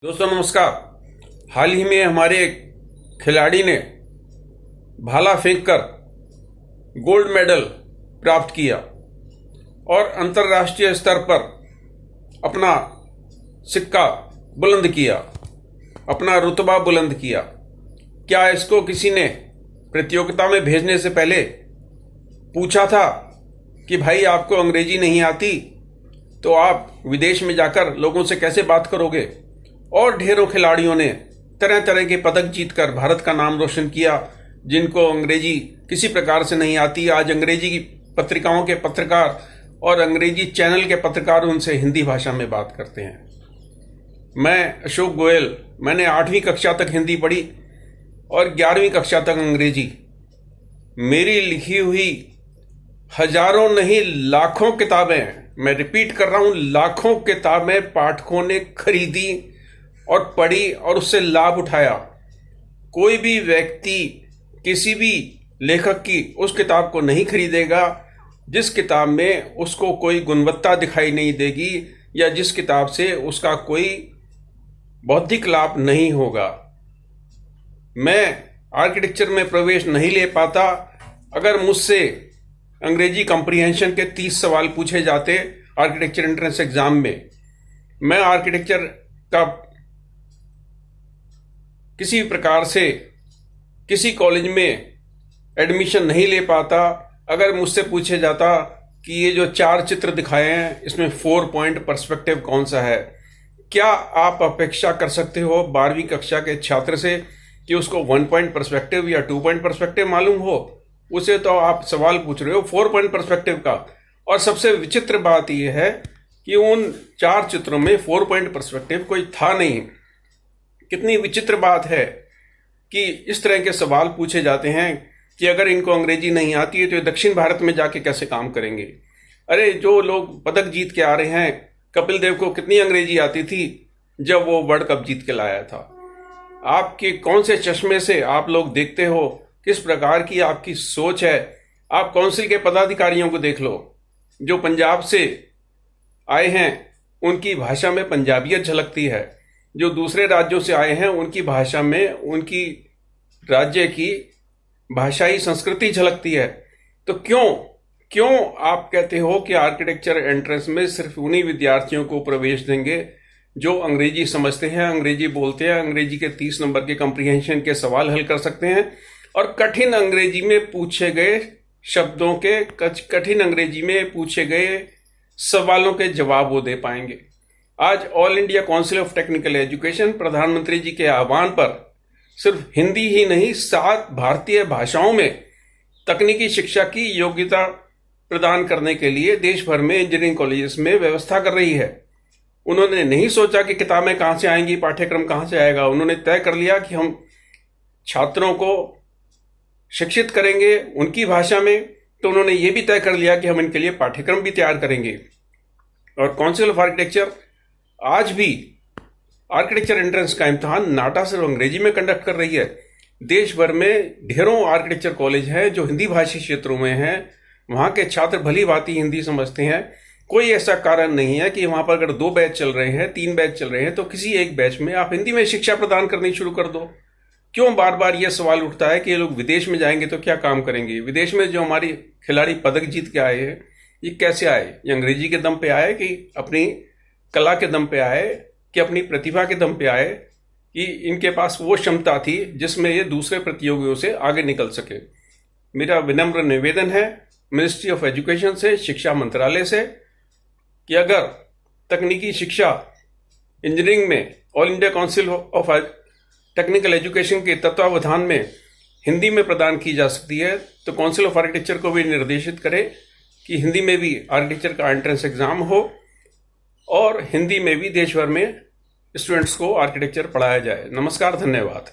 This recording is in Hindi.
दोस्तों नमस्कार। हाल ही में हमारे एक खिलाड़ी ने भाला फेंककर गोल्ड मेडल प्राप्त किया और अंतर्राष्ट्रीय स्तर पर अपना सिक्का बुलंद किया, अपना रुतबा बुलंद किया। क्या इसको किसी ने प्रतियोगिता में भेजने से पहले पूछा था कि भाई आपको अंग्रेजी नहीं आती तो आप विदेश में जाकर लोगों से कैसे बात करोगे? और ढेरों खिलाड़ियों ने तरह तरह के पदक जीतकर भारत का नाम रोशन किया, जिनको अंग्रेजी किसी प्रकार से नहीं आती। आज अंग्रेजी की पत्रिकाओं के पत्रकार और अंग्रेजी चैनल के पत्रकार उनसे हिंदी भाषा में बात करते हैं। मैं अशोक गोयल, मैंने 8वीं कक्षा तक हिंदी पढ़ी और 11वीं कक्षा तक अंग्रेजी। मेरी लिखी हुई हजारों नहीं लाखों किताबें, मैं रिपीट कर रहा हूं, लाखों किताबें पाठकों ने खरीदी और पढ़ी और उससे लाभ उठाया। कोई भी व्यक्ति किसी भी लेखक की उस किताब को नहीं खरीदेगा जिस किताब में उसको कोई गुणवत्ता दिखाई नहीं देगी या जिस किताब से उसका कोई बौद्धिक लाभ नहीं होगा। मैं आर्किटेक्चर में प्रवेश नहीं ले पाता अगर मुझसे अंग्रेजी कॉम्प्रिहेंशन के 30 सवाल पूछे जाते आर्किटेक्चर एंट्रेंस एग्जाम में। मैं आर्किटेक्चर का किसी प्रकार से किसी कॉलेज में एडमिशन नहीं ले पाता अगर मुझसे पूछे जाता कि ये जो 4 चित्र दिखाए हैं इसमें 4 पॉइंट पर्सपेक्टिव कौन सा है। क्या आप अपेक्षा कर सकते हो 12वीं कक्षा के छात्र से कि उसको 1 पॉइंट पर्सपेक्टिव या 2 पॉइंट पर्सपेक्टिव मालूम हो? उसे तो आप सवाल पूछ रहे हो 4 पॉइंट पर्सपेक्टिव का। और सबसे विचित्र बात यह है कि उन 4 चित्रों में 4 पॉइंट पर्सपेक्टिव कोई था नहीं। कितनी विचित्र बात है कि इस तरह के सवाल पूछे जाते हैं कि अगर इनको अंग्रेजी नहीं आती है तो ये दक्षिण भारत में जाके कैसे काम करेंगे। अरे जो लोग पदक जीत के आ रहे हैं, कपिल देव को कितनी अंग्रेजी आती थी जब वो वर्ल्ड कप जीत के लाया था। आपके कौन से चश्मे से आप लोग देखते हो, किस प्रकार की आपकी सोच है। आप काउंसिल के पदाधिकारियों को देख लो, जो पंजाब से आए हैं उनकी भाषा में पंजाबियत झलकती है, जो दूसरे राज्यों से आए हैं उनकी भाषा में उनकी राज्य की भाषाई संस्कृति झलकती है। तो क्यों आप कहते हो कि आर्किटेक्चर एंट्रेंस में सिर्फ उन्हीं विद्यार्थियों को प्रवेश देंगे जो अंग्रेजी समझते हैं, अंग्रेजी बोलते हैं, अंग्रेजी के 30 नंबर के कॉम्प्रिहेंशन के सवाल हल कर सकते हैं और कठिन अंग्रेजी में पूछे गए शब्दों के, कठिन अंग्रेजी में पूछे गए सवालों के जवाब वो दे पाएंगे। आज all India council of technical education प्रधानमंत्री जी के आह्वान पर सिर्फ हिंदी ही नहीं 7 भारतीय भाषाओं में तकनीकी शिक्षा की योग्यता प्रदान करने के लिए देश भर में इंजीनियरिंग कॉलेजेस में व्यवस्था कर रही है। उन्होंने नहीं सोचा कि किताबें कहां से आएंगी, पाठ्यक्रम कहां से आएगा। उन्होंने तय कर लिया कि हम छात्रों को शिक्षित करेंगे उनकी भाषा में, तो उन्होंने ये भी तय कर लिया कि हम इनके लिए पाठ्यक्रम भी तैयार करेंगे। और काउंसिल ऑफ आर्किटेक्चर आज भी आर्किटेक्चर एंट्रेंस का इम्तिहान नाटा सिर्फ अंग्रेजी में कंडक्ट कर रही है। देश भर में ढेरों आर्किटेक्चर कॉलेज हैं जो हिंदी भाषी क्षेत्रों में हैं, वहाँ के छात्र भली भांति हिंदी समझते हैं। कोई ऐसा कारण नहीं है कि वहाँ पर अगर 2 बैच चल रहे हैं, 3 बैच चल रहे हैं तो किसी एक बैच में आप हिंदी में शिक्षा प्रदान करनी शुरू कर दो। क्यों बार बार यह सवाल उठता है कि ये लोग विदेश में जाएंगे तो क्या काम करेंगे? विदेश में जो हमारी खिलाड़ी पदक जीत के आए हैं ये कैसे आए? ये अंग्रेजी के दम पे आए कि अपनी कला के दम पे आए कि अपनी प्रतिभा के दम पे आए कि इनके पास वो क्षमता थी जिसमें ये दूसरे प्रतियोगियों से आगे निकल सके? मेरा विनम्र निवेदन है मिनिस्ट्री ऑफ एजुकेशन से, शिक्षा मंत्रालय से, कि अगर तकनीकी शिक्षा इंजीनियरिंग में all India council of technical education के तत्वावधान में हिंदी में प्रदान की जा सकती है तो काउंसिल ऑफ आर्किटेक्चर को भी निर्देशित करे कि हिंदी में भी आर्किटेक्चर का एंट्रेंस एग्जाम हो और हिंदी में भी देश भर में स्टूडेंट्स को आर्किटेक्चर पढ़ाया जाए। नमस्कार, धन्यवाद।